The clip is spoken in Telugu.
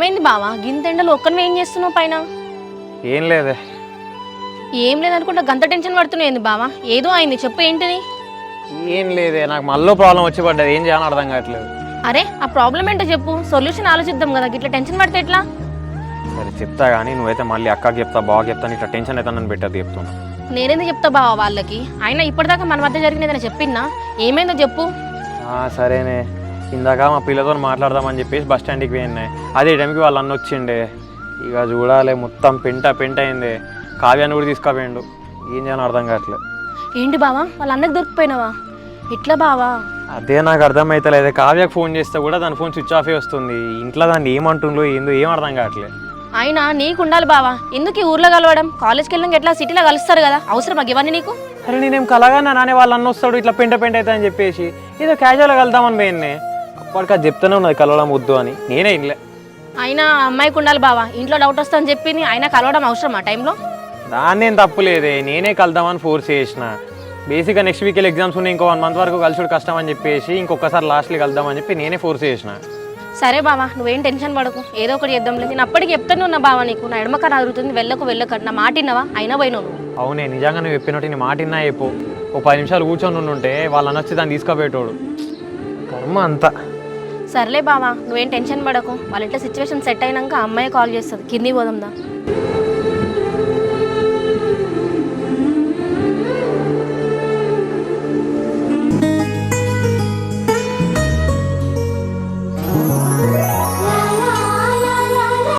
ఏమైంది బావా? గింత ఎండలో ఒక్కరిని ఏం చేస్తున్నావు పైన? ఏం లేదే. ఏం లేదనుకుంటా గంత టెన్షన్ పడుతున్నావు ఏంది బావా? ఏదో అయింది, చెప్పు ఏంటిది? ఏం లేదే, నాకు మళ్ళీ ప్రాబ్లం వచ్చి పడ్డది. ఏం చేయాలని అర్థం కావట్లేదు. అరే ఆ ప్రాబ్లం ఏంటో చెప్పు, సొల్యూషన్ ఆలోచిద్దాం కదా. ఇట్లా టెన్షన్ పడితే ఎట్లా? సరే చెప్తా, కానీ నువ్వైతే మళ్ళీ అక్కకి చెప్తా, బాగా చెప్తాను, ఇట్లా టెన్షన్ అయితే నన్ను పెట్టద్దు చెప్తున్నా. నేనేందుకు చెప్తా బావా వాళ్ళకి? అయినా ఇప్పటిదాకా మన మధ్య జరిగినదని చెప్పినా, ఏమైందో చెప్పు. సరేనే, ఇందాక మా పిల్లతో మాట్లాడదామని చెప్పేసి బస్ స్టాండ్కి పోయినాయి. అదే టైంకి వాళ్ళు అన్న వచ్చిండే. ఇక చూడాలి, మొత్తం పెంట అయింది. కావ్యాన్ని కూడా తీసుకుపోయిండు. ఏం చేయాలని అర్థం కావట్లేదు. ఏంటి బావా, వాళ్ళ అన్నకు దొరికిపోయినావా? ఎట్లా బావా? అదే నాకు అర్థమవుతలేదు. కావ్యకు ఫోన్ చేస్తే కూడా దాని ఫోన్ స్విచ్ ఆఫే వస్తుంది. ఇంట్లో దాన్ని ఏమంటుందో ఏందో ఏం అర్థం కావట్లేదు. అయినా నీకు ఉండాలి బావా, ఎందుకు ఈ ఊర్లో కలవడం? కాలేజ్కి వెళ్ళినాక ఎట్లా సిటీలో కలుస్తారు కదా, అవసరం ఇవన్నీ నీకు? అరే నేనేం కలగానే నానే వాళ్ళు అన్న వస్తాడు ఇట్లా పెంట అవుతా అని చెప్పేసి ఏదో క్యాజువల్గా వెళ్దామని పోయిన్నే. అప్పటికి అది చెప్తూనే ఉన్నది కలవడం వద్దు అని, నేనే ఇన్లే. అయినా అమ్మాయికి ఉండాలి బావా, ఇంట్లో డౌట్ వస్తుందని చెప్పింది, అయినా కలవడం అవసరం ఆ టైంలో? దాన్నేం తప్పులేదే, నేనే కలుద్దామని ఫోర్స్ చేసిన. బేసిక్గా నెక్స్ట్ వీక్ ఎగ్జామ్స్ ఉన్నాయి, ఇంకో 1 month వరకు కలిసి కష్టం అని చెప్పేసి ఇంకొకసారి లాస్ట్కి కలుద్దామని చెప్పి నేనే ఫోర్స్ చేసిన. సరే బావా, నువ్వేం టెన్షన్ పడకు, ఏదో ఒకటి చేద్దాంలేదు. నేను అప్పటికి చెప్తాను ఉన్నా బావా నీకు, నా ఎడమకన్నా అరుగుతుంది, వెళ్ళకు నా మాట విన్నావా? అయినా పోయినావు. అవునే, నిజంగా నువ్వు చెప్పినట్టు నీ మాట విన్నా అయిపో. ఓ 10 నిమిషాలు కూర్చొని ఉంటే వాళ్ళు అనొచ్చి దాన్ని తీసుకుపోయేటోడు. కర్మ అంతా. సర్లే బావా, నువ్వేం టెన్షన్ పడకు. వాళ్ళ ఇంట్లో సిచ్యువేషన్ సెట్ అయినాక అమ్మాయి కాల్ చేస్తుంది, కింది పోదాందా.